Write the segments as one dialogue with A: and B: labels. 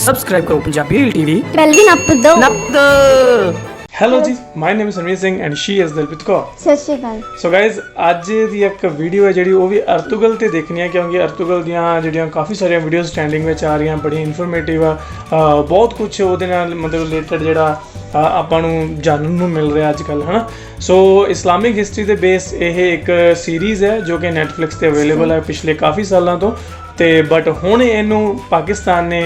A: Subscribe करो Punjabi TV
B: bell भी नप दो।
C: Hello ji, my name is Ranveer Singh and she is Dilpreet Kaur.
B: ਸਤਿ ਸ਼੍ਰੀ ਅਕਾਲ।
C: ਸੋ ਗਾਇਜ਼, ਅੱਜ ਦੀ ਇੱਕ ਵੀਡੀਓ ਹੈ ਜਿਹੜੀ ਉਹ ਵੀ ਅਰਤੁਗਲ ਤੇ ਦੇਖਣੀ ਹੈ, ਕਿਉਂਕਿ ਅਰਤੁਗਲ ਦੀਆਂ ਜਿਹੜੀਆਂ ਕਾਫੀ ਸਾਰੀਆਂ ਵੀਡੀਓਜ਼ ਟ੍ਰੈਂਡਿੰਗ ਵਿੱਚ ਆ ਰਹੀਆਂ, ਬੜੀ ਇਨਫੋਰਮੇਟਿਵ ਆ, ਬਹੁਤ ਕੁਝ ਉਹਦੇ ਨਾਲ ਮਤਲਬ ਰਿਲੇਟਡ ਜਿਹੜਾ ਆਪਾਂ ਨੂੰ ਜਾਣਨ ਨੂੰ ਮਿਲ ਰਿਹਾ ਅੱਜ ਕੱਲ੍ਹ, ਹੈ ਨਾ। ਸੋ ਇਸਲਾਮਿਕ ਹਿਸਟਰੀ ਦੇ ਬੇਸ ਇਹ ਇੱਕ ਸੀਰੀਜ਼ ਹੈ ਜੋ ਕਿ ਨੈਟਫਲਿਕਸ 'ਤੇ ਅਵੇਲੇਬਲ ਹੈ ਪਿਛਲੇ ਕਾਫੀ ਸਾਲਾਂ ਤੋਂ, ਤੇ ਬਟ ਹੁਣ ਇਹਨੂੰ ਪਾਕਿਸਤਾਨ ਨੇ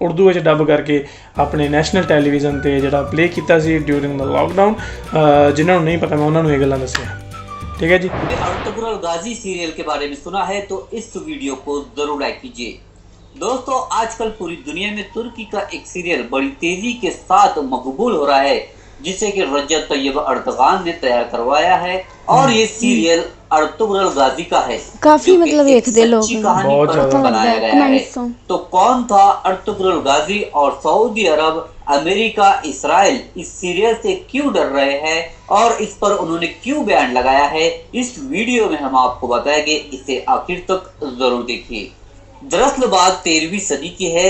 C: ਉਰਦੂ ਵਿੱਚ ਡੱਬ ਕਰਕੇ ਆਪਣੇ ਨੈਸ਼ਨਲ ਟੈਲੀਵਿਜ਼ਨ 'ਤੇ ਜਿਹੜਾ ਪਲੇ ਕੀਤਾ ਸੀ ਡਿਊਰਿੰਗ ਦਾ ਲਾਕਡਾਊਨ। ਜਿਨ੍ਹਾਂ ਨੂੰ ਨਹੀਂ ਪਤਾ ਮੈਂ ਉਹਨਾਂ ਨੂੰ ਇਹ ਗੱਲਾਂ ਦੱਸੀਆਂ, ठीक है जी।
D: अर्तुगरुल गाजी सीरियल के बारे में सुना है तो इस वीडियो को जरूर लाइक कीजिए। दोस्तों, आजकल पूरी दुनिया में तुर्की का एक सीरियल बड़ी तेजी के साथ मकबूल हो रहा है, जिसे कि रजब तैयब अर्दगान ने तैयार करवाया है, और ये सीरियल अर्तुगरुल गाजी का है।
B: काफी मतलब देखते लोग,
D: कहानी पर बनाया गया है। तो कौन था अर्तुगरुल गाजी और सऊदी अरब, अमेरिका, इसराइल इस सीरियल से क्यों डर रहे हैं और इस पर उन्होंने क्यों बैन लगाया है, इस वीडियो में हम आपको बताएंगे। इसे आखिर तक जरूर देखिए। दरअसल बात 13वीं सदी की है,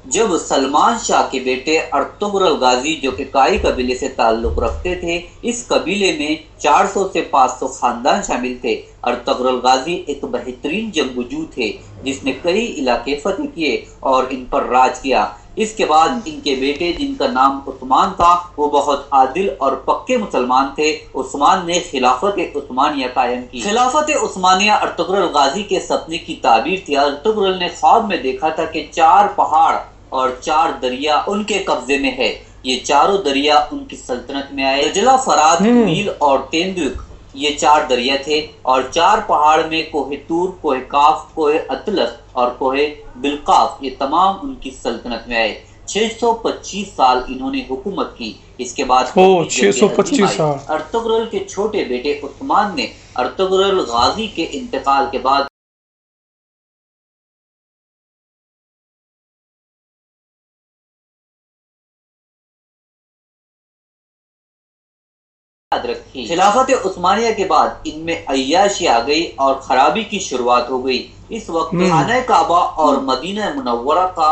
D: जब सलमान शाह के बेटे अर्तुगरुल गाजी, जो कि काई कबीले से ताल्लुक रखते थे, इस कबीले में 400 से 500 खानदान शामिल थे। अर्तुगरुल गाजी एक बेहतरीन जंगजू थे जिसने कई इलाके फतेह किए और इन पर राज किया। इसके बाद इनके बेटे, जिनका नाम उस्मान था, वो बहुत आदिल और पक्के मुसलमान थे। उस्मान ने खिलाफत उस्मानिया कायम की। खिलाफत उस्मानिया अर्तुगरुल गाजी के सपने की ताबीर थी। अर्तुगरुल ने ख्वाब में देखा था कि 4 पहाड़ और 4 दरिया उनके कब्जे में है। ये चारों दरिया उनकी सल्तनत में आए। दजला, फरात, नील और तेंदुक, ये 4 दरिया थे, और 4 पहाड़ में कोहे तूर, कोहे काफ, कोहे अतलस और कोहे बिलकाफ, ये तमाम उनकी सल्तनत में आए। 625 साल इन्होंने हुकूमत की। इसके बाद
C: 625 साल।
D: अर्तुगरुल के छोटे बेटे उस्मान ने अर्तुगरुल गाजी के इंतकाल के बाद रखी। खिलाफत उस्मानिया के बाद इनमें अय्याशी आ गई और खराबी की शुरुआत हो गई। इस वक्त खाना काबा और मदीना मुनव्वरा का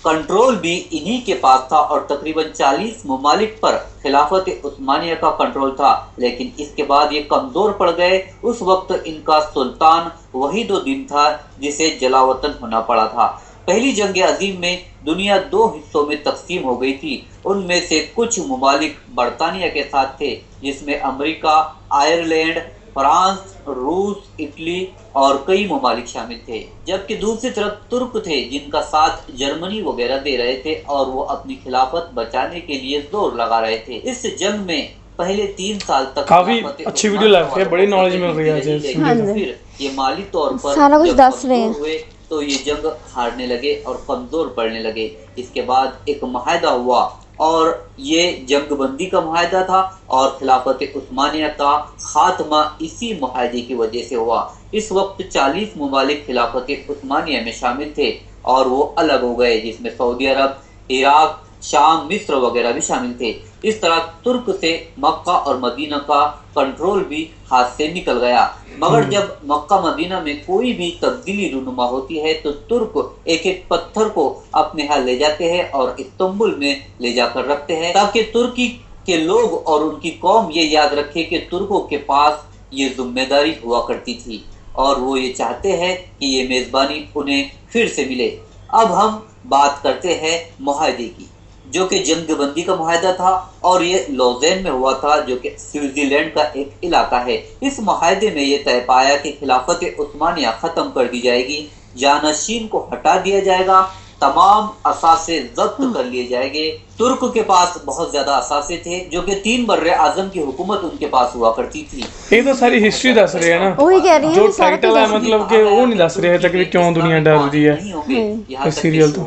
D: कंट्रोल भी इन्हीं के पास था, और तकरीबन 40 ममालिक पर खिलाफत उस्मानिया का कंट्रोल था। लेकिन इसके बाद ये कमजोर पड़ गए। उस वक्त इनका सुल्तान वहीदुद्दीन था, जिसे जलावतन होना पड़ा था। पहली जंग अजीम में दुनिया 2 हिस्सों में तकसीम हो गई थी। उनमें से कुछ ममालिक बरतानिया के साथ थे, जिसमें अमेरिका, आयरलैंड, फ्रांस, रूस, इटली और कई ममालिक शामिल थे। जबकि दूसरी तरफ तुर्क थे, जिनका साथ जर्मनी वगैरह दे रहे थे, और वो अपनी खिलाफत बचाने के लिए जोर लगा रहे थे। इस जंग में पहले 3 साल तक
C: काफी अच्छी वीडियो लग रही है, बड़ी नॉलेज मिल रही है।
D: फिर ये माली तौर पर
B: सारा कुछ दस रहे हैं,
D: तो ये जंग हारने लगे और कमजोर पड़ने लगे। इसके बाद एक मुआहदा हुआ, और ये जंग बंदी का मुआहदा था, और खिलाफत उस्मानिया का खात्मा इसी मुआहदे की वजह से हुआ। इस वक्त 40 ममालिक खिलाफत उस्मानिया में शामिल थे, और वो अलग हो गए, जिसमें सऊदी अरब, इराक, शाम, मिस्र वगैरह भी शामिल थे। इस तरह तुर्क से मक्का और मदीना का कंट्रोल भी हाथ से निकल गया। मगर जब मक्का मदीना में कोई भी तब्दीली रूनुमा होती है, तो तुर्क एक एक पत्थर को अपने यहाँ ले जाते हैं और इस्तांबुल में ले जाकर रखते हैं, ताकि तुर्की के लोग और उनकी कौम ये याद रखे कि तुर्कों के पास ये जिम्मेदारी हुआ करती थी, और वो ये चाहते हैं कि ये मेजबानी उन्हें फिर से मिले। अब हम बात करते हैं मुआहदे की, जो कि जंग बंदी का मुआहदा था, और ये लॉजेन में हुआ था, जो कि स्विट्जरलैंड का एक इलाका है। इस मुआहदे में ये तय पाया कि खिलाफत उस्मानिया खत्म कर दी जाएगी, जानशीन को हटा दिया जाएगा, तमाम असासे जब्त कर लिए जाएंगे। तुर्क के पास बहुत ज्यादा असासे थे, जो कि 3 बर्रे आजम की हुकूमत उनके पास हुआ करती थी।
C: ये तो सारी हिस्ट्री दस रहे हैं ना,
B: वही कह रही है,
C: जो टाइटल है मतलब कि वो नहीं दस रहे तक क्यों दुनिया डर रही है।
D: यहाँ तक
C: सीरियल
D: तो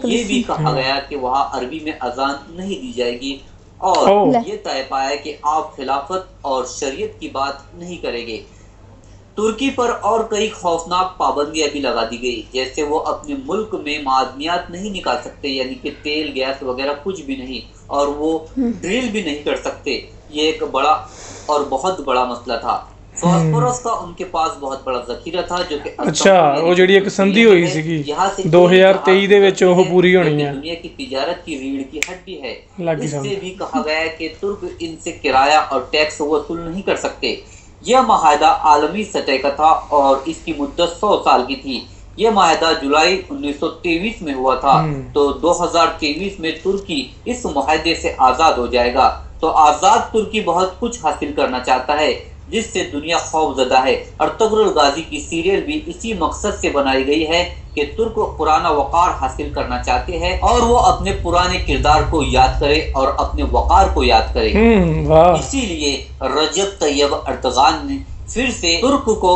D: ये भी कहा गया कि वहाँ अरबी में अजान नहीं दी जाएगी, और ये तय पाया कि आप खिलाफत और शरीयत की बात नहीं करेंगे। तुर्की पर और कई खौफनाक पाबंदियां भी लगा दी गई, जैसे वो अपने मुल्क में मादनियात नहीं निकाल सकते, यानी कि तेल, गैस वगैरह कुछ भी नहीं, और वो ड्रिल भी नहीं कर सकते। ये एक बड़ा और बहुत बड़ा मसला था। फास्फोरस का उनके पास बहुत बड़ा जखीरा था जो कि
C: ਅੱਛਾ ਉਹ ਜਿਹੜੀ ਇੱਕ ਸੰਧੀ ਹੋਈ ਸੀਗੀ 2023 ਦੇ ਵਿੱਚ ਉਹ ਪੂਰੀ ਹੋਣੀ ਹੈ
D: दुनिया की तिजारत की रीढ़ की हड्डी है।
C: लगी
D: इससे
C: समझ।
D: भी कहा गया है कि तुर्क इनसे किराया और टैक्स वसूल नहीं कर सकते। यह माहिदा आलमी सतह का था और इसकी मुद्दत 100 साल की थी। ये माहिदा जुलाई 1923 में हुआ था, तो 2023 में तुर्की इस मुआहदे से आजाद हो जाएगा। तो आजाद तुर्की बहुत कुछ हासिल करना चाहता है जिससे दुनिया खौफजदा है। अर्तुगरुल गाजी की सीरियल भी इसी मकसद से बनाई गई है कि तुर्क पुराना वकार हासिल करना चाहते हैं और वो अपने पुराने किरदार को याद करे और अपने वकार को याद करे।
C: वाह।
D: इसीलिए रजब तैयब अर्दगान ने फिर से तुर्क को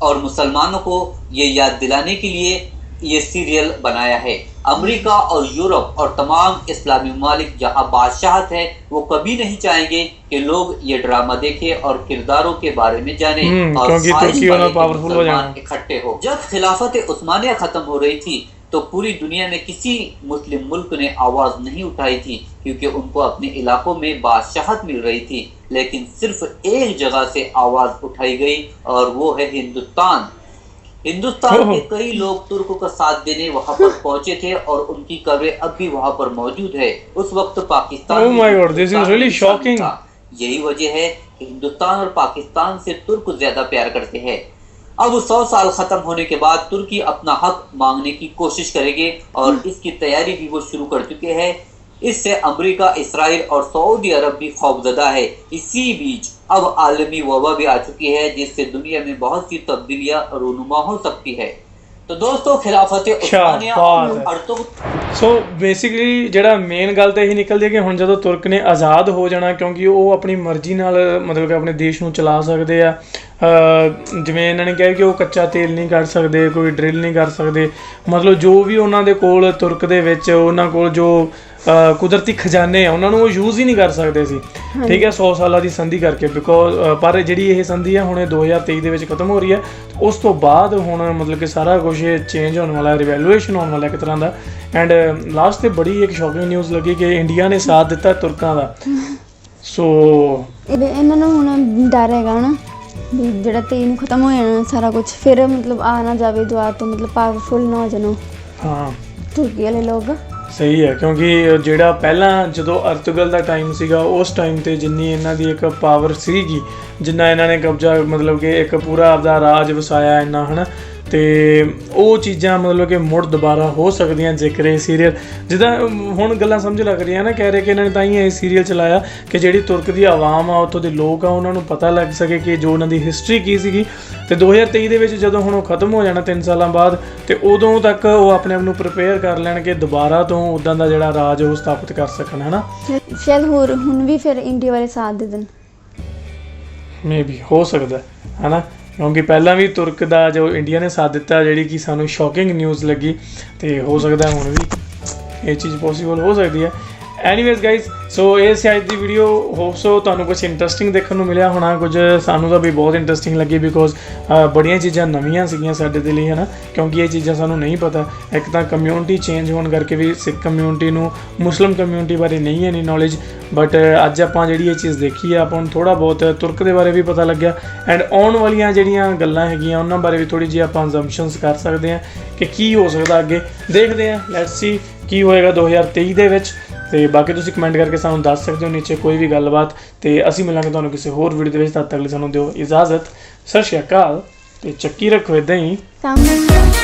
D: और मुसलमानों को ये याद दिलाने के लिए ये सीरियल बनाया है। अमेरिका और यूरोप और तमाम इस्लामी ममालिक जहाँ बादशाहत है वो कभी नहीं चाहेंगे कि लोग ये ड्रामा देखें और किरदारों के बारे में जाने और
C: पावरफुल हो जाए
D: इकट्ठे हो। जब खिलाफत उस्मानिया खत्म हो रही थी तो पूरी दुनिया में किसी मुस्लिम मुल्क ने आवाज नहीं उठाई थी क्योंकि उनको अपने इलाकों में बादशाहत मिल रही थी, लेकिन सिर्फ एक जगह से आवाज उठाई गई और वो है हिंदुस्तान। हिंदुस्तान के कई लोग तुर्क का साथ देने वहां पर पहुंचे थे और उनकी कब्रें अब भी वहां पर मौजूद है। उस वक्त पाकिस्तान यही वजह है कि हिंदुस्तान और पाकिस्तान से तुर्क ज्यादा प्यार करते हैं। अब 100 साल खत्म होने के बाद तुर्की अपना हक मांगने की कोशिश करेंगे और इसकी तैयारी भी वो शुरू कर चुके हैं। इससे अमेरिका, इसराइल और सऊदी अरब भी खौफजदा है। इसी बीच अब आलमी वबा भी आ चुकी है जिससे दुनिया में बहुत सी तब्दीलियां रूनुमा हो सकती है। तो दोस्तों खिलाफत उस्मानिया
C: ਸੋ ਬੇਸਿਕਲੀ ਜਿਹੜਾ ਮੇਨ ਗੱਲ ਤਾਂ ਇਹੀ ਨਿਕਲਦੀ ਹੈ ਕਿ ਹੁਣ ਜਦੋਂ ਤੁਰਕ ਨੇ ਆਜ਼ਾਦ ਹੋ ਜਾਣਾ ਕਿਉਂਕਿ ਉਹ ਆਪਣੀ ਮਰਜ਼ੀ ਨਾਲ ਮਤਲਬ ਕਿ ਆਪਣੇ ਦੇਸ਼ ਨੂੰ ਚਲਾ ਸਕਦੇ ਆ। ਜਿਵੇਂ ਇਹਨਾਂ ਨੇ ਕਿਹਾ ਕਿ ਉਹ ਕੱਚਾ ਤੇਲ ਨਹੀਂ ਕੱਢ ਸਕਦੇ, ਕੋਈ ਡਰਿਲ ਨਹੀਂ ਕਰ ਸਕਦੇ, ਮਤਲਬ ਜੋ ਵੀ ਉਹਨਾਂ ਦੇ ਕੋਲ ਤੁਰਕ ਦੇ ਵਿੱਚ ਉਹਨਾਂ ਕੋਲ ਜੋ ਕੁਦਰਤੀ ਖਜ਼ਾਨੇ ਆ ਉਹਨਾਂ ਨੂੰ ਉਹ ਯੂਜ਼ ਹੀ ਨਹੀਂ ਕਰ ਸਕਦੇ ਸੀ, ਠੀਕ ਹੈ, 100 ਸਾਲਾਂ ਦੀ ਸੰਧੀ ਕਰਕੇ। ਪਰ ਜਿਹੜੀ ਇਹ ਸੰਧੀ ਆ ਹੁਣ 2023 ਦੇ ਵਿੱਚ ਖਤਮ ਹੋ ਰਹੀ ਹੈ। ਉਸ ਤੋਂ ਬਾਅਦ ਹੁਣ ਮਤਲਬ ਕਿ ਸਾਰਾ ਕੁਝ ਚੇਂਜ ਹੋਣ ਵਾਲਾ, ਰਿਵੈਲੂਏਸ਼ਨ ਹੋਣ ਵਾਲਾ ਇੱਕ ਤਰ੍ਹਾਂ ਦਾ। ਐਂਡ ਲਾਸਟ 'ਤੇ ਬੜੀ ਇੱਕ ਸ਼ੌਕਿੰਗ ਨਿਊਜ਼ ਲੱਗੀ ਕਿ ਇੰਡੀਆ ਨੇ ਸਾਥ ਦਿੱਤਾ ਤੁਰਕਾਂ ਦਾ। ਸੋ
B: ਇਹਨਾਂ ਨੂੰ ਹੁਣ ਡਰ ਹੈਗਾ ਨਾ ਵੀ ਜਿਹੜਾ 23 ਨੂੰ ਖਤਮ ਹੋ ਜਾਣਾ ਸਾਰਾ ਕੁਝ, ਫਿਰ ਮਤਲਬ ਆ ਨਾ ਜਾਵੇ ਦੁਆਰ ਤੋਂ, ਮਤਲਬ ਪਾਵਰਫੁਲ ਨਾ ਹੋ ਜਾਣ ਹਾਂ ਤੁਰਕੀ ਵਾਲੇ ਲੋਕ। ਸਹੀ ਹੈ, ਕਿਉਂਕਿ ਜਿਹੜਾ ਪਹਿਲਾਂ ਜਦੋਂ ਅਰਤੁਗਰਲ ਦਾ ਟਾਈਮ ਸੀਗਾ ਉਸ ਟਾਈਮ 'ਤੇ ਜਿੰਨੀ ਇਹਨਾਂ ਦੀ ਇੱਕ ਪਾਵਰ ਸੀਗੀ, ਜਿੰਨਾ ਇਹਨਾਂ ਨੇ ਕਬਜ਼ਾ ਮਤਲਬ ਕਿ ਇੱਕ ਪੂਰਾ ਆਪਦਾ ਰਾਜ ਵਸਾਇਆ ਇੰਨਾ, ਹੈ ਨਾ, ਅਤੇ ਉਹ ਚੀਜ਼ਾਂ ਮਤਲਬ ਕਿ ਮੁੜ ਦੁਬਾਰਾ ਹੋ ਸਕਦੀਆਂ ਜੇਕਰ ਇਹ ਸੀਰੀਅਲ, ਜਿੱਦਾਂ ਹੁਣ ਗੱਲਾਂ ਸਮਝ ਲੱਗ ਰਹੀਆਂ ਨਾ, ਕਹਿ ਰਹੇ ਕਿ ਇਹਨਾਂ ਨੇ ਤਾਂ ਹੀ ਇਹ ਸੀਰੀਅਲ ਚਲਾਇਆ ਕਿ ਜਿਹੜੀ ਤੁਰਕ ਦੀ ਆਵਾਮ ਆ, ਉੱਥੋਂ ਦੇ ਲੋਕ ਆ, ਉਹਨਾਂ ਨੂੰ ਪਤਾ ਲੱਗ ਸਕੇ ਕਿ ਜੋ ਉਹਨਾਂ ਦੀ ਹਿਸਟਰੀ ਕੀ ਸੀਗੀ। ਅਤੇ 2023 ਦੇ ਵਿੱਚ ਜਦੋਂ ਹੁਣ ਉਹ ਖਤਮ ਹੋ ਜਾਣਾ 3 ਸਾਲਾਂ ਬਾਅਦ, ਅਤੇ ਉਦੋਂ ਤੱਕ ਉਹ ਆਪਣੇ ਆਪ ਨੂੰ ਪ੍ਰੀਪੇਅਰ ਕਰ ਲੈਣ ਕਿ ਦੁਬਾਰਾ ਤੋਂ ਉੱਦਾਂ ਦਾ ਜਿਹੜਾ ਰਾਜ ਉਹ ਸਥਾਪਿਤ ਕਰ ਸਕਣ, ਹੈ ਨਾ। ਸ਼ਾਇਦ ਹੋਰ ਹੁਣ ਵੀ ਫਿਰ ਇੰਡੀਆ ਵਾਲੇ ਸਾਥ ਦੇ ਦੇਣ, ਮੇ ਬੀ ਹੋ ਸਕਦਾ, ਹੈ ਨਾ, ਕਿਉਂਕਿ ਪਹਿਲਾਂ ਵੀ ਤੁਰਕ ਦਾ ਜੋ ਇੰਡੀਆ ਨੇ ਸਾਥ ਦਿੱਤਾ, ਜਿਹੜੀ ਕਿ ਸਾਨੂੰ ਸ਼ੌਕਿੰਗ ਨਿਊਜ਼ ਲੱਗੀ, ਅਤੇ ਹੋ ਸਕਦਾ ਹੁਣ ਵੀ ਇਹ ਚੀਜ਼ ਪੋਸੀਬਲ ਹੋ ਸਕਦੀ ਹੈ। ਐਨੀਵੇਜ਼ ਗਾਈਜ਼, ਸੋ ਇਹ ਸੀ ਅੱਜ ਦੀ ਵੀਡੀਓ। ਹੋਪ ਸੋ ਤੁਹਾਨੂੰ ਕੁਛ ਇੰਟਰਸਟਿੰਗ ਦੇਖਣ ਨੂੰ ਮਿਲਿਆ ਹੋਣਾ, ਕੁਝ ਸਾਨੂੰ ਤਾਂ ਵੀ ਬਹੁਤ ਇੰਟਰਸਟਿੰਗ ਲੱਗੀ ਬਿਕੋਜ਼ ਬੜੀਆਂ ਚੀਜ਼ਾਂ ਨਵੀਆਂ ਸੀਗੀਆਂ ਸਾਡੇ ਦੇ ਲਈ, ਹੈ ਨਾ, ਕਿਉਂਕਿ ਇਹ ਚੀਜ਼ਾਂ ਸਾਨੂੰ ਨਹੀਂ ਪਤਾ। ਇੱਕ ਤਾਂ ਕਮਿਊਨਿਟੀ ਚੇਂਜ ਹੋਣ ਕਰਕੇ ਵੀ ਸਿੱਖ ਕਮਿਊਨਿਟੀ ਨੂੰ ਮੁਸਲਿਮ ਕਮਿਊਨਿਟੀ ਬਾਰੇ ਨਹੀਂ ਇੰਨੀ ਨੌਲੇਜ, ਬਟ ਅੱਜ ਆਪਾਂ ਜਿਹੜੀ ਇਹ ਚੀਜ਼ ਦੇਖੀ ਆ, ਆਪਾਂ ਨੂੰ ਥੋੜ੍ਹਾ ਬਹੁਤ ਤੁਰਕ ਦੇ ਬਾਰੇ ਵੀ ਪਤਾ ਲੱਗਿਆ। ਐਂਡ ਆਉਣ ਵਾਲੀਆਂ ਜਿਹੜੀਆਂ ਗੱਲਾਂ ਹੈਗੀਆਂ ਉਹਨਾਂ ਬਾਰੇ ਵੀ ਥੋੜ੍ਹੀ ਜਿਹੀ ਆਪਾਂ ਅਜ਼ੰਪਸ਼ਨਸ ਕਰ ਸਕਦੇ ਹਾਂ ਕਿ ਕੀ ਹੋ ਸਕਦਾ ਅੱਗੇ। ਦੇਖਦੇ ਹਾਂ, ਲੈਟਸ ਸੀ ਕੀ ਹੋਏਗਾ 2023 ਦੇ ਵਿੱਚ। ਅਤੇ ਬਾਕੀ ਤੁਸੀਂ ਕਮੈਂਟ ਕਰਕੇ ਸਾਨੂੰ ਦੱਸ ਸਕਦੇ ਹੋ ਨੀਚੇ ਕੋਈ ਵੀ ਗੱਲਬਾਤ, ਅਤੇ ਅਸੀਂ ਮਿਲਾਂਗੇ ਤੁਹਾਨੂੰ ਕਿਸੇ ਹੋਰ ਵੀਡੀਓ ਦੇ ਵਿੱਚ। ਤਦ ਤੱਕ ਲਈ ਸਾਨੂੰ ਦਿਓ ਇਜਾਜ਼ਤ। ਸਤਿ ਸ਼੍ਰੀ ਅਕਾਲ, ਅਤੇ ਚੱਕੀ ਰੱਖੋ ਇੱਦਾਂ ਹੀ ਸਾਹਮਣੇ।